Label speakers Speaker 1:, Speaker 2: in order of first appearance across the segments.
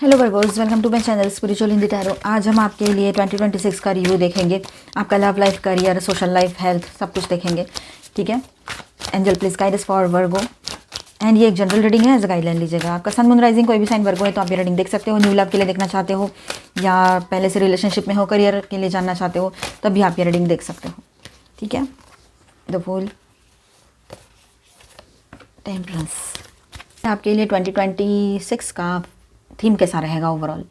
Speaker 1: Hello Virgos, welcome to my channel spiritual Hindi tarot. आज हम आपके लिए 2026 का रिव्यू देखेंगे। आपका love life, career, social life, health, सब कुछ देखेंगे। ठीक है। Angel please guide us for Virgo. And ये एक जनरल रीडिंग है, एज गाइडलाइन लीजिएगा। आपका सन मून राइजिंग कोई भी साइन वर्गो है तो आप ये रीडिंग देख सकते हो। न्यू लव के लिए देखना चाहते हो या पहले से रिलेशनशिप में हो, करियर के लिए जानना चाहते हो, तब भी आप ये रीडिंग देख सकते हो। ठीक है। The fool, temperance. आपके लिए 2026 का थीम कैसा रहेगा ओवरऑल,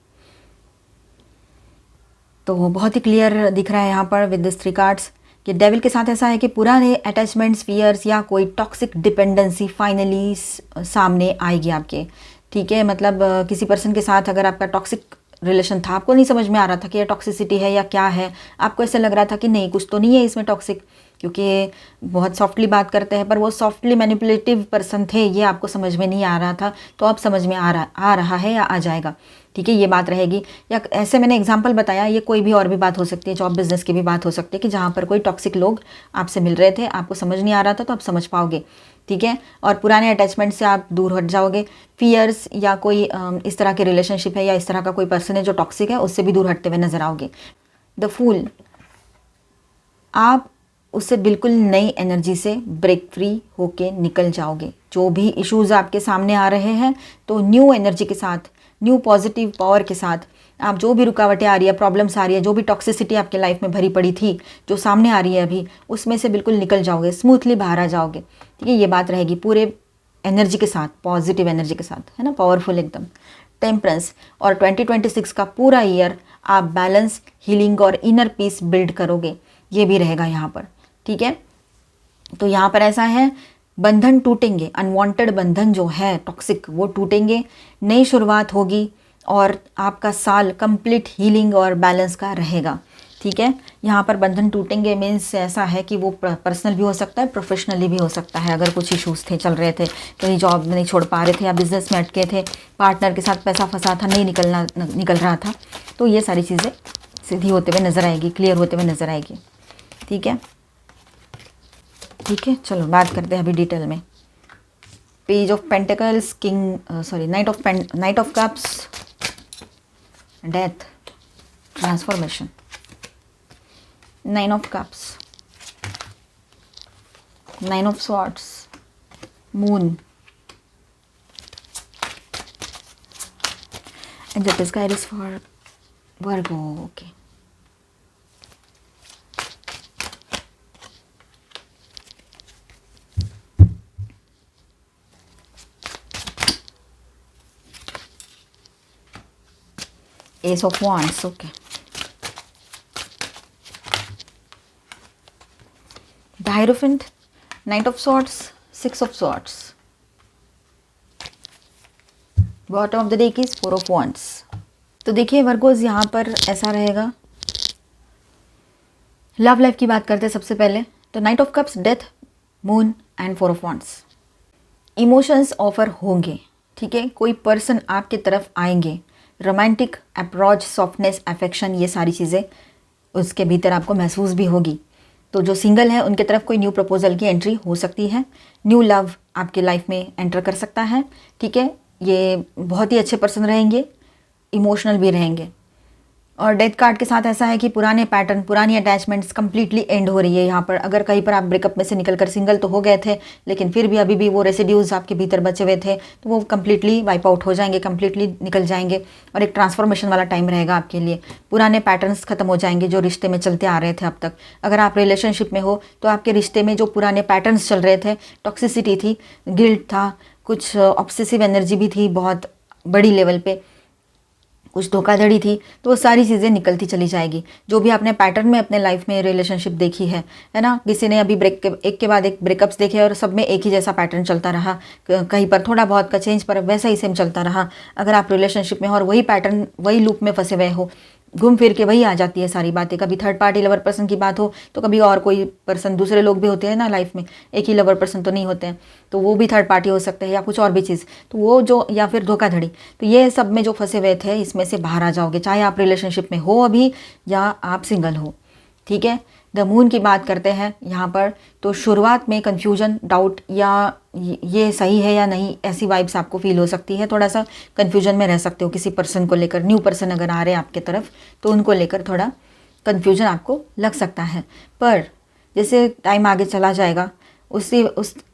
Speaker 1: तो बहुत ही क्लियर दिख रहा है यहाँ पर विद दिस 3 कार्ड्स कि डेविल के साथ ऐसा है कि पुराने अटैचमेंट्स, फियर्स या कोई टॉक्सिक डिपेंडेंसी फाइनली सामने आएगी आपके। ठीक है। मतलब किसी पर्सन के साथ अगर आपका टॉक्सिक रिलेशन था, आपको नहीं समझ में आ रहा था कि ये टॉक्सिसिटी है या क्या है, आपको ऐसे लग रहा था कि नहीं कुछ तो नहीं है इसमें टॉक्सिक, क्योंकि बहुत सॉफ्टली बात करते हैं, पर वो सॉफ्टली मैनिपुलेटिव पर्सन थे, ये आपको समझ में नहीं आ रहा था, तो अब समझ में आ रहा है या आ जाएगा। ठीक है। ये बात रहेगी। या ऐसे मैंने एग्जांपल बताया, ये कोई भी और भी बात हो सकती है, जॉब बिजनेस की भी बात हो सकती है कि जहाँ पर कोई टॉक्सिक लोग आपसे मिल रहे थे, आपको समझ नहीं आ रहा था, तो आप समझ पाओगे। ठीक है। और पुराने अटैचमेंट से आप दूर हट जाओगे। फियर्स या कोई इस तरह के रिलेशनशिप है या इस तरह का कोई पर्सन है जो टॉक्सिक है, उससे भी दूर हटते हुए नजर आओगे। द फूल, आप उससे बिल्कुल नई एनर्जी से ब्रेक फ्री होके निकल जाओगे। जो भी इश्यूज आपके सामने आ रहे हैं, तो न्यू एनर्जी के साथ, न्यू पॉजिटिव पावर के साथ आप जो भी रुकावटें आ रही है, प्रॉब्लम्स आ रही है, जो भी टॉक्सिसिटी आपके लाइफ में भरी पड़ी थी, जो सामने आ रही है अभी, उसमें से बिल्कुल निकल जाओगे, स्मूथली बाहर आ जाओगे। ठीक है। ये बात रहेगी पूरे एनर्जी के साथ, पॉजिटिव एनर्जी के साथ, है ना, पावरफुल एकदम। टेम्परेंस, और 2026 का पूरा ईयर आप बैलेंस, हीलिंग और इनर पीस बिल्ड करोगे, ये भी रहेगा यहाँ पर। ठीक है। तो यहाँ पर ऐसा है, बंधन टूटेंगे, अनवांटेड बंधन जो है टॉक्सिक, वो टूटेंगे, नई शुरुआत होगी और आपका साल कंप्लीट हीलिंग और बैलेंस का रहेगा। ठीक है। यहाँ पर बंधन टूटेंगे मीन्स ऐसा है कि वो पर्सनल भी हो सकता है, प्रोफेशनली भी हो सकता है। अगर कुछ इश्यूज थे, चल रहे थे, कहीं जॉब नहीं छोड़ पा रहे थे या बिजनेस में अटके थे, पार्टनर के साथ पैसा फंसा था, नहीं निकल रहा था, तो ये सारी चीज़ें सीधी होते हुए नजर आएगी, क्लियर होते हुए नजर आएगी। ठीक है। ठीक है। चलो बात करते हैं अभी डिटेल में। Page of pentacles, night of cups, death, transformation, 9 of cups, 9 of swords, moon, and the guide is for Virgo. Okay. Ace of Wands, okay. The Hierophant, Knight of Swords, 6 of Swords. Bottom of the deck is 4 of Wands. तो देखिए Virgos, यहाँ पर ऐसा रहेगा, love life की बात करते हैं सबसे पहले, तो night of cups, death, moon and 4 of wands. Emotions offer होंगे। ठीक है। कोई पर्सन आपके तरफ आएंगे, रोमांटिक अप्रोच, सॉफ्टनेस, अफेक्शन, ये सारी चीज़ें उसके भीतर आपको महसूस भी होगी। तो जो सिंगल है उनके तरफ कोई न्यू प्रपोजल की एंट्री हो सकती है, न्यू लव आपके लाइफ में एंटर कर सकता है। ठीक है। ये बहुत ही अच्छे पर्सन रहेंगे, इमोशनल भी रहेंगे। और डेथ कार्ड के साथ ऐसा है कि पुराने पैटर्न, पुरानी अटैचमेंट्स कंप्लीटली एंड हो रही है यहाँ पर। अगर कहीं पर आप ब्रेकअप में से निकलकर सिंगल तो हो गए थे, लेकिन फिर भी अभी भी वो रेसिड्यूज आपके भीतर बचे हुए थे, तो वो कंप्लीटली वाइप आउट हो जाएंगे, कंप्लीटली निकल जाएंगे। और एक ट्रांसफॉर्मेशन वाला टाइम रहेगा आपके लिए। पुराने पैटर्न्स खत्म हो जाएंगे जो रिश्ते में चलते आ रहे थे अब तक। अगर आप रिलेशनशिप में हो तो आपके रिश्ते में जो पुराने पैटर्न्स चल रहे थे, टॉक्सिसिटी थी, गिल्ट था, कुछ ऑब्सेसिव एनर्जी भी थी बहुत बड़ी लेवल पे, कुछ धोखाधड़ी थी, तो वो सारी चीज़ें निकलती चली जाएगी। जो भी आपने पैटर्न में अपने लाइफ में रिलेशनशिप देखी है ना, किसी ने अभी एक के बाद एक ब्रेकअप्स देखे और सब में एक ही जैसा पैटर्न चलता रहा, कहीं पर थोड़ा बहुत का चेंज, पर वैसा ही सेम चलता रहा। अगर आप रिलेशनशिप में हो और वही पैटर्न, वही लूप में फंसे हुए हो, घूम फिर के वही आ जाती है सारी बातें। कभी थर्ड पार्टी लवर पर्सन की बात हो तो कभी और कोई पर्सन, दूसरे लोग भी होते हैं ना लाइफ में, एक ही लवर पर्सन तो नहीं होते हैं, तो वो भी थर्ड पार्टी हो सकते हैं या कुछ और भी चीज़, तो वो जो, या फिर धोखाधड़ी, तो ये सब में जो फंसे हुए थे इसमें से बाहर आ जाओगे, चाहे आप रिलेशनशिप में हो अभी या आप सिंगल हो। ठीक है। द मून की बात करते हैं यहाँ पर, तो शुरुआत में कन्फ्यूजन, डाउट या ये सही है या नहीं, ऐसी वाइब्स आपको फील हो सकती है। थोड़ा सा कन्फ्यूजन में रह सकते हो किसी पर्सन को लेकर। न्यू पर्सन अगर आ रहे हैं आपके तरफ तो उनको लेकर थोड़ा कन्फ्यूजन आपको लग सकता है, पर जैसे टाइम आगे चला जाएगा उस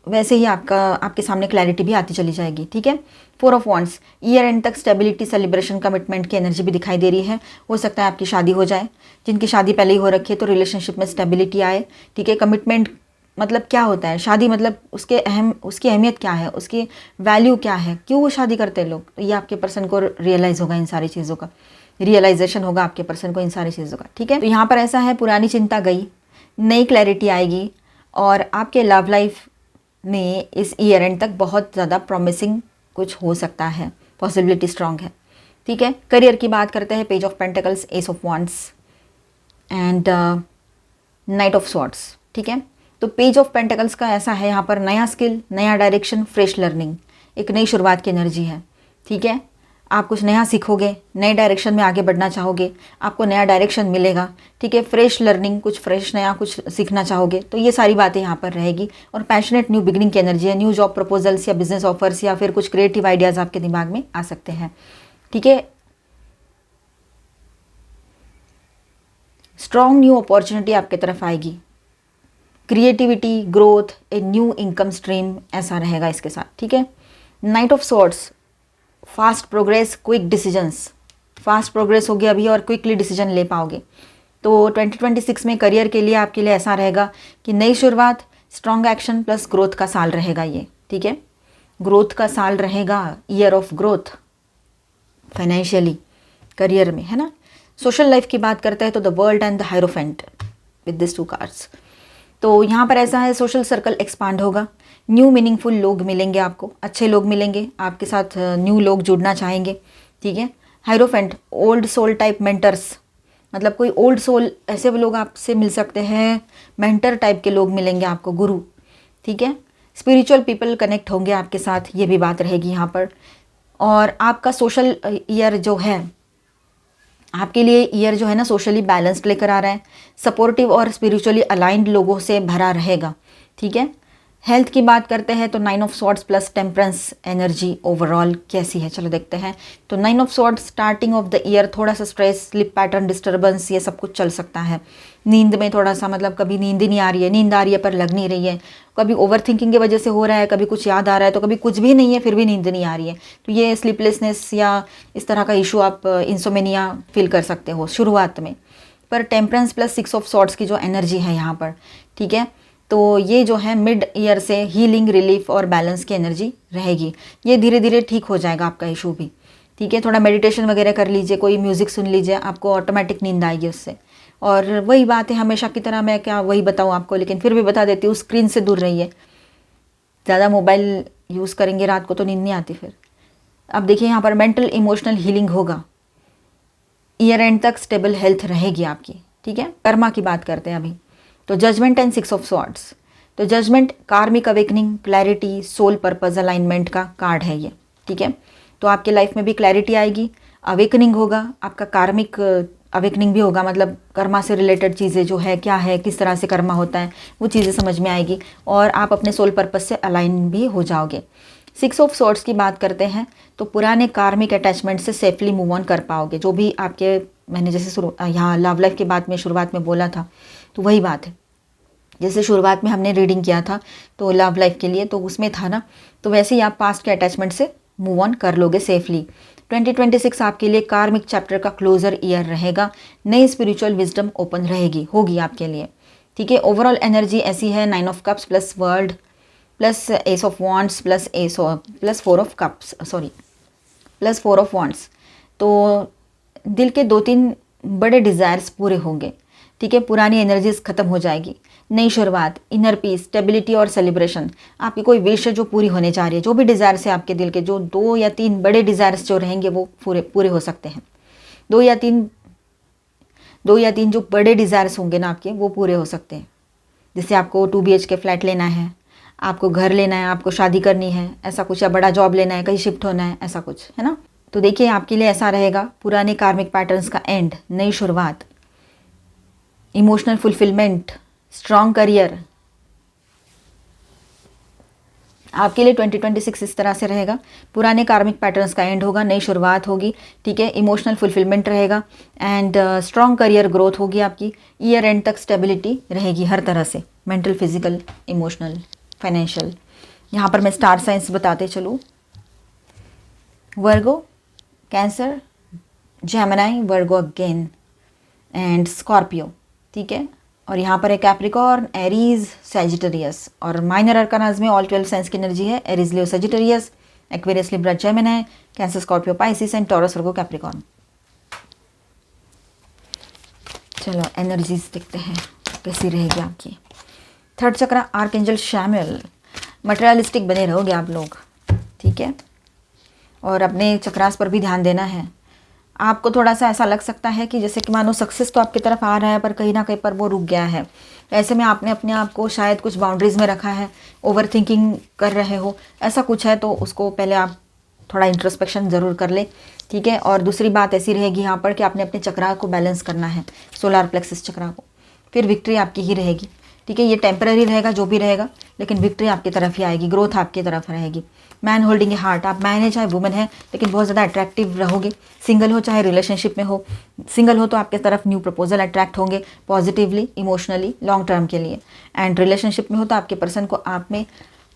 Speaker 1: वैसे ही आपके सामने क्लैरिटी भी आती चली जाएगी। ठीक है। 4 ऑफ वॉन्ड्स, ईयर एंड तक स्टेबिलिटी, सेलिब्रेशन, कमिटमेंट की एनर्जी भी दिखाई दे रही है। हो सकता है आपकी शादी हो जाए, जिनकी शादी पहले ही हो रखी है तो रिलेशनशिप में स्टेबिलिटी आए। ठीक है। कमिटमेंट मतलब क्या होता है, शादी मतलब उसकी अहमियत क्या है, उसकी वैल्यू क्या है, क्यों वो शादी करते हैं लोग, तो ये आपके पर्सन को रियलाइज़ होगा, इन सारी चीज़ों का रियलाइजेशन होगा आपके पर्सन को इन सारी चीज़ों का। ठीक है। तो यहाँ पर ऐसा है, पुरानी चिंता गई, नई क्लैरिटी आएगी और आपके लव लाइफ में इस ईयर एंड तक बहुत ज़्यादा प्रॉमिसिंग कुछ हो सकता है, पॉसिबिलिटी स्ट्रांग है। ठीक है। करियर की बात करते हैं, page of pentacles, S of wands and night of swords. ठीक है। तो पेज ऑफ पेंटिकल्स का ऐसा है यहाँ पर, नया स्किल, नया डायरेक्शन, फ्रेश लर्निंग, एक नई शुरुआत की एनर्जी है। ठीक है। आप कुछ नया सीखोगे, नए डायरेक्शन में आगे बढ़ना चाहोगे, आपको नया डायरेक्शन मिलेगा। ठीक है। फ्रेश लर्निंग, कुछ फ्रेश नया कुछ सीखना चाहोगे, तो ये सारी बातें यहाँ पर रहेगी। और पैशनेट न्यू बिगिनिंग की एनर्जी है, न्यू जॉब प्रपोजल्स या बिजनेस ऑफर्स या फिर कुछ क्रिएटिव आइडियाज़ आपके दिमाग में आ सकते हैं। ठीक है। स्ट्रॉन्ग न्यू अपॉर्चुनिटी आपके तरफ आएगी, creativity, growth, a new income stream, ऐसा रहेगा इसके साथ। ठीक है। Night of swords, fast progress, quick decisions, fast progress होगी अभी और क्विकली डिसीजन ले पाओगे। तो 2026 में करियर के लिए आपके लिए ऐसा रहेगा कि नई शुरुआत, स्ट्रॉन्ग एक्शन प्लस ग्रोथ का साल रहेगा ये। ठीक है। ग्रोथ का साल रहेगा, year of growth financially, career में, है ना। सोशल लाइफ की बात करते हैं तो the world and the hierophant with this 2 cards. तो यहाँ पर ऐसा है, सोशल सर्कल एक्सपांड होगा, न्यू मीनिंगफुल लोग मिलेंगे आपको, अच्छे लोग मिलेंगे आपके साथ, न्यू लोग जुड़ना चाहेंगे। ठीक है। Hierophant, old soul type mentors, मतलब कोई ओल्ड सोल, ऐसे लोग आपसे मिल सकते हैं, मेंटर टाइप के लोग मिलेंगे आपको, गुरु। ठीक है। स्पिरिचुअल पीपल कनेक्ट होंगे आपके साथ, ये भी बात रहेगी यहाँ पर। और आपका सोशल ईयर जो है, आपके लिए ईयर जो है ना, सोशली बैलेंस्ड लेकर आ रहा है, सपोर्टिव और स्पिरिचुअली अलाइंड लोगों से भरा रहेगा। ठीक है। हेल्थ की बात करते हैं तो 9 of swords plus temperance energy overall कैसी है, चलो देखते हैं। तो 9 of swords, starting of the year, थोड़ा सा स्ट्रेस, स्लिप पैटर्न डिस्टर्बेंस, ये सब कुछ चल सकता है। नींद में थोड़ा सा, मतलब कभी नींद ही नहीं आ रही है, नींद आ रही है पर लग नहीं रही है, कभी ओवर थिंकिंग की वजह से हो रहा है, कभी कुछ याद आ रहा है, तो कभी कुछ भी नहीं है फिर भी नींद नहीं आ रही है। तो ये स्लीपलेसनेस या इस तरह का इशू, आप इंसोमेनिया फील कर सकते हो शुरुआत में। पर टेम्परेंस प्लस 6 ऑफ स्वॉर्ड्स की जो एनर्जी है यहाँ पर, ठीक है, तो ये जो है मिड ईयर से हीलिंग, रिलीफ और बैलेंस की एनर्जी रहेगी। ये धीरे धीरे ठीक हो जाएगा आपका इशू भी। ठीक है। थोड़ा मेडिटेशन वगैरह कर लीजिए, कोई म्यूज़िक सुन लीजिए, आपको ऑटोमेटिक नींद आएगी उससे। और वही बात है, हमेशा की तरह मैं क्या वही बताऊँ आपको, लेकिन फिर भी बता देती हूँ, स्क्रीन से दूर रहिए। ज़्यादा मोबाइल यूज़ करेंगे रात को तो नींद नहीं आती फिर। अब देखिए यहाँ पर मेंटल इमोशनल हीलिंग होगा, ईयर एंड तक स्टेबल हेल्थ रहेगी आपकी। ठीक है। कर्मा की बात करते हैं अभी, तो जजमेंट एंड 6 ऑफ स्वॉर्ड्स। तो judgement, karmic awakening, clarity, soul purpose alignment का कार्ड है ये। ठीक है। तो आपके लाइफ में भी क्लैरिटी आएगी, अवेकनिंग होगा, आपका कार्मिक अवेकनिंग भी होगा, मतलब कर्मा से रिलेटेड चीज़ें जो है, क्या है, किस तरह से कर्मा होता है, वो चीज़ें समझ में आएगी और आप अपने सोल पर्पस से अलाइन भी हो जाओगे। 6 ऑफ स्वॉर्ड्स की बात करते हैं तो पुराने कार्मिक अटैचमेंट से सेफली मूव ऑन कर पाओगे। जो भी आपके, मैंने जैसे यहाँ लव लाइफ की बात में शुरुआत में बोला था, तो वही बात है। जैसे शुरुआत में हमने रीडिंग किया था तो लव लाइफ के लिए, तो उसमें था ना, तो वैसे ही आप पास्ट के अटैचमेंट से मूव ऑन कर लोगे सेफली। 2026 आपके लिए कार्मिक चैप्टर का क्लोजर ईयर रहेगा, नई स्पिरिचुअल विजडम ओपन होगी आपके लिए। ठीक है। ओवरऑल एनर्जी ऐसी है, 9 of cups plus world plus S of wands plus plus 4 of cups, sorry plus 4 of wands. तो दिल के 2-3 बड़े डिज़ायर्स पूरे होंगे। ठीक है। पुरानी एनर्जीज खत्म हो जाएगी, नई शुरुआत, इनर पीस, स्टेबिलिटी और सेलिब्रेशन। आपकी कोई विश है जो पूरी होने जा रही है, जो भी डिज़ायर्स है आपके दिल के, जो 2 या 3 बड़े डिज़ायर्स जो रहेंगे वो पूरे हो सकते हैं। 2 या 3 जो बड़े डिज़ायर्स होंगे ना आपके, वो पूरे हो सकते हैं। जैसे आपको 2 BHK फ्लैट लेना है, आपको घर लेना है, आपको शादी करनी है, ऐसा कुछ, या बड़ा जॉब लेना है, कहीं शिफ्ट होना है, ऐसा कुछ है ना। तो देखिए आपके लिए ऐसा रहेगा, पुराने कार्मिक पैटर्न्स का एंड, नई शुरुआत, इमोशनल फुलफिलमेंट, स्ट्रॉन्ग करियर। आपके लिए 2026 इस तरह से रहेगा। पुराने कार्मिक पैटर्न्स का एंड होगा, नई शुरुआत होगी, ठीक है। इमोशनल फुलफिलमेंट रहेगा एंड स्ट्रॉन्ग करियर ग्रोथ होगी आपकी। ईयर एंड तक स्टेबिलिटी रहेगी हर तरह से, मेंटल, फिजिकल, इमोशनल, फाइनेंशियल। यहाँ पर मैं स्टार साइंस बताते चलूँ। Virgo, Cancer, Gemini, Virgo again and Scorpio, ठीक है। और यहाँ पर है कैप्रिकॉर्न, एरीज, सैजिटेरियस। और माइनर अरकानाज में ऑल 12 साइंस की एनर्जी है। Aries, Leo, Sagittarius, Aquarius, Libra, Gemini, Cancer, Scorpio, Pisces and Taurus, Virgo, Capricorn. चलो एनर्जीज देखते हैं कैसी रहेगी आपकी। थर्ड चक्र, आर्कएंजल शैमुएल। मटेरियलिस्टिक बने रहोगे आप लोग, ठीक है। और अपने चक्रास पर भी ध्यान देना है। आपको थोड़ा सा ऐसा लग सकता है कि जैसे कि मानो सक्सेस तो आपकी तरफ आ रहा है पर कहीं ना कहीं पर वो रुक गया है। ऐसे में आपने अपने आप को शायद कुछ बाउंड्रीज़ में रखा है, ओवर थिंकिंग कर रहे हो, ऐसा कुछ है तो उसको पहले आप थोड़ा इंट्रोस्पेक्शन ज़रूर कर ले, ठीक है। और दूसरी बात ऐसी रहेगी यहाँ पर कि आपने अपने चक्रा को बैलेंस करना है, सोलार प्लेक्सस चक्रा को, फिर विक्ट्री आपकी ही रहेगी, ठीक है। ये टेम्पररी रहेगा जो भी रहेगा, लेकिन विक्ट्री आपकी तरफ ही आएगी, ग्रोथ आपकी तरफ रहेगी। मैन होल्डिंग ए हार्ट, आप मैन है चाहे वुमेन है, लेकिन बहुत ज़्यादा अट्रैक्टिव रहोगे। सिंगल हो चाहे रिलेशनशिप में हो, सिंगल हो तो आपके तरफ न्यू प्रपोजल अट्रैक्ट होंगे पॉजिटिवली, इमोशनली, लॉन्ग टर्म के लिए। एंड रिलेशनशिप में हो तो आपके पर्सन को आप में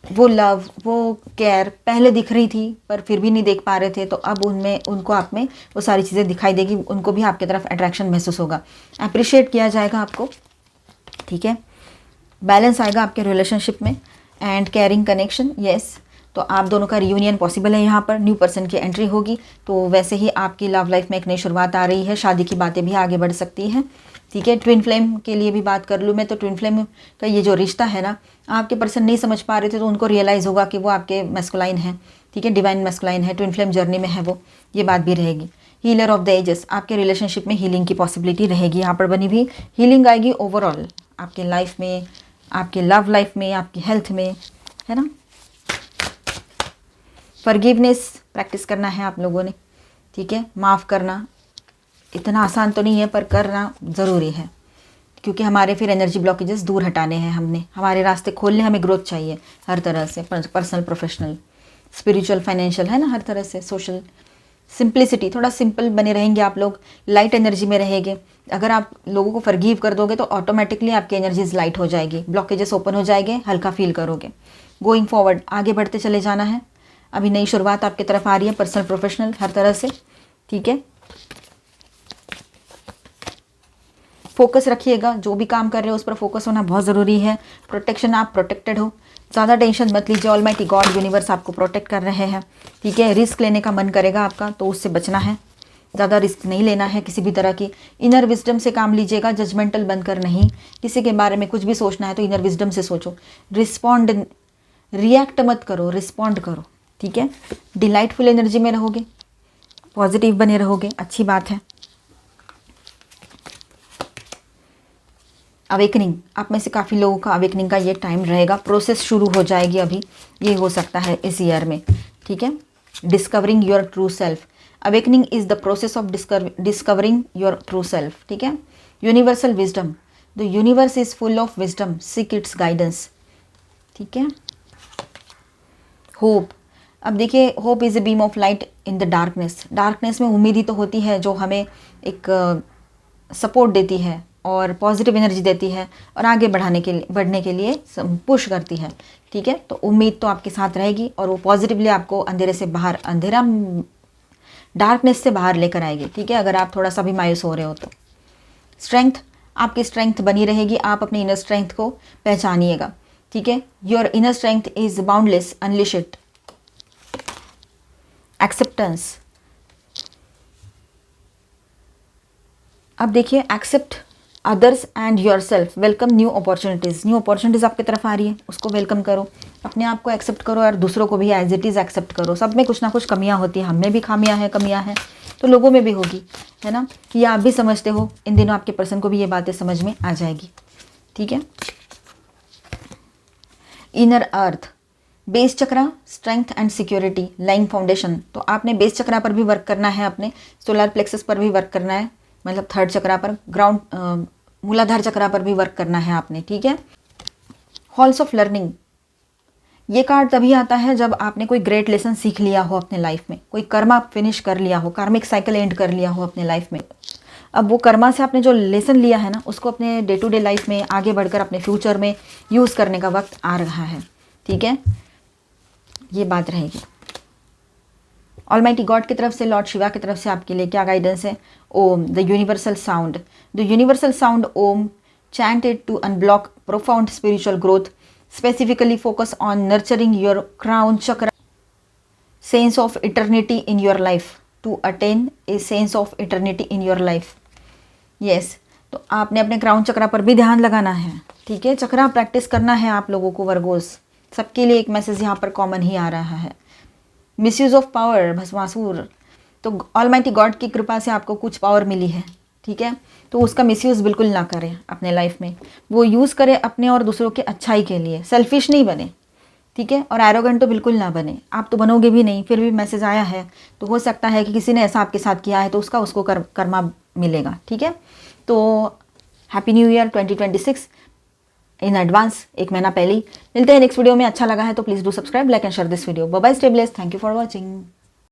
Speaker 1: वो लव, वो केयर पहले दिख रही थी पर फिर भी नहीं देख पा रहे थे, तो अब उनमें उनको आप में वो सारी चीज़ें दिखाई देगी, उनको भी आपकी तरफ अट्रैक्शन महसूस होगा, अप्रिशिएट किया जाएगा आपको, ठीक है। बैलेंस आएगा आपके रिलेशनशिप में एंड केयरिंग कनेक्शन, यस। तो आप दोनों का रियूनियन पॉसिबल है। यहाँ पर न्यू पर्सन की एंट्री होगी, तो वैसे ही आपकी लव लाइफ में एक नई शुरुआत आ रही है, शादी की बातें भी आगे बढ़ सकती हैं, ठीक है। ट्विन फ्लेम के लिए भी बात कर लूँ मैं तो ट्विन फ्लेम का ये जो रिश्ता है ना, आपके पर्सन नहीं समझ पा रहे थे तो उनको रियलाइज़ होगा कि वो आपके मैस्कुलाइन है, ठीक है, डिवाइन मैस्कुलाइन है, ट्विन फ्लेम जर्नी में है वो, ये बात भी रहेगी। हीलर ऑफ द एजेस, आपके रिलेशनशिप में हीलिंग की पॉसिबिलिटी रहेगी, यहाँ पर बनी भी हीलिंग आएगी ओवरऑल आपके लाइफ में, आपके लव लाइफ में, आपकी हेल्थ में, है ना। फॉरगिवनेस प्रैक्टिस करना है आप लोगों ने, ठीक है। माफ़ करना इतना आसान तो नहीं है पर करना ज़रूरी है, क्योंकि हमारे फिर एनर्जी ब्लॉकेजेस दूर हटाने हैं, हमने हमारे रास्ते खोलने, हमें ग्रोथ चाहिए हर तरह से, पर्सनल, प्रोफेशनल, स्पिरिचुअल, फाइनेंशियल, है ना, हर तरह से। सोशल सिंप्लिसिटी, थोड़ा सिंपल बने रहेंगे आप लोग, लाइट एनर्जी में रहेंगे। अगर आप लोगों को फॉरगिव कर दोगे तो ऑटोमेटिकली आपकी एनर्जीज लाइट हो जाएगी, ब्लॉकेजेस ओपन हो जाएंगे, हल्का फील करोगे। गोइंग फॉरवर्ड, आगे बढ़ते चले जाना है, अभी नई शुरुआत आपकी तरफ आ रही है, पर्सनल, प्रोफेशनल, हर तरह से, ठीक है। फोकस रखिएगा, जो भी काम कर रहे हो उस पर फोकस होना बहुत ज़रूरी है। प्रोटेक्शन, आप प्रोटेक्टेड हो, ज़्यादा टेंशन मत लीजिए, ऑलमाइटी गॉड यूनिवर्स आपको प्रोटेक्ट कर रहे हैं, ठीक है। रिस्क लेने का मन करेगा आपका तो उससे बचना है, ज़्यादा रिस्क नहीं लेना है किसी भी तरह की। इनर विजडम से काम लीजिएगा, जजमेंटल बनकर नहीं। किसी के बारे में कुछ भी सोचना है तो इनर विजडम से सोचो, रिस्पॉन्ड, रिएक्ट मत करो, रिस्पॉन्ड करो, ठीक है। डिलाइटफुल एनर्जी में रहोगे, पॉजिटिव बने रहोगे, अच्छी बात है। अवेकनिंग, आप में से काफ़ी लोगों का अवेकनिंग का ये टाइम रहेगा, प्रोसेस शुरू हो जाएगी अभी, ये हो सकता है इस ईयर में, ठीक है। Discovering your true self, awakening is the process of discovering your true self, ठीक है। Universal wisdom, the universe is full of wisdom, seek it's guidance, ठीक है। होप, अब देखिए, hope is a beam of light in the darkness, darkness में उम्मीद ही तो होती है जो हमें एक सपोर्ट देती है और पॉजिटिव एनर्जी देती है और आगे बढ़ने के लिए पुश करती है, ठीक है। तो उम्मीद तो आपके साथ रहेगी और वो पॉजिटिवली आपको अंधेरे से बाहर, डार्कनेस से बाहर लेकर आएगी, ठीक है, अगर आप थोड़ा सा भी मायूस हो रहे हो तो। स्ट्रेंथ, आपकी स्ट्रेंथ बनी रहेगी, आप अपनी इनर स्ट्रेंथ को पहचानिएगा, ठीक है। Your inner strength is boundless, unleash it. Acceptance, अब देखिए, accept others and your self, welcome new opportunities, new opportunities आपकी तरफ आ रही है, उसको वेलकम करो, अपने आप को एक्सेप्ट करो और दूसरों को भी एज इट इज़ एक्सेप्ट करो। सब में कुछ ना कुछ कमियां होती हैं, हम में भी खामियां हैं, कमियां हैं, तो लोगों में भी होगी, है ना। ये आप भी समझते हो, इन दिनों आपके पर्सन को भी ये बातें समझ में आ जाएगी, ठीक है। Inner earth, base chakra, strength and security, lying foundation, तो आपने बेस चक्रा पर भी वर्क करना है, अपने सोलर प्लेक्सस पर भी वर्क करना है, मतलब थर्ड चक्रा पर, ग्राउंड मूलाधार चक्रा पर भी वर्क करना है आपने, ठीक है। हॉल्स ऑफ लर्निंग, ये कार्ड तभी आता है जब आपने कोई ग्रेट लेसन सीख लिया हो अपने लाइफ में, कोई कर्मा फिनिश कर लिया हो, कार्मिक साइकिल एंड कर लिया हो अपने लाइफ में। अब वो कर्मा से आपने जो लेसन लिया है ना, उसको अपने डे टू डे लाइफ में आगे बढ़कर अपने फ्यूचर में यूज़ करने का वक्त आ रहा है, ठीक है। ये बात रहेगी। ऑलमाइटी गॉड की तरफ से, लॉर्ड शिवा की तरफ से आपके लिए क्या गाइडेंस है? Om, the universal sound, the universal sound Om chanted to unblock profound spiritual growth, specifically focus on nurturing your crown chakra sense of eternity in your life, to attain a sense of eternity in your life. Yes, तो आपने अपने crown चक्रा पर भी ध्यान लगाना है, ठीक है। चक्रा प्रैक्टिस करना है आप लोगों को वर्गोस, सबके लिए एक मैसेज यहाँ पर कॉमन ही आ रहा है। मिसयूज ऑफ पावर, भस्मासुर, तो ऑलमाइटी गॉड की कृपा से आपको कुछ पावर मिली है, ठीक है। तो उसका मिसयूज़ बिल्कुल ना करें अपने लाइफ में, वो यूज़ करें अपने और दूसरों के अच्छाई के लिए, सेल्फिश नहीं बने, ठीक है। और एरोगेंट तो बिल्कुल ना बने, आप तो बनोगे भी नहीं, फिर भी मैसेज आया है तो हो सकता है कि किसी ने ऐसा आपके साथ किया है तो उसको कर्मा मिलेगा, ठीक है। तो happy new year 2026 in advance, एक महीना पहले ही। मिलते हैं नेक्स्ट वीडियो में। अच्छा लगा है तो please do subscribe, like and share this video. Bye bye, stay blessed, thank you for watching.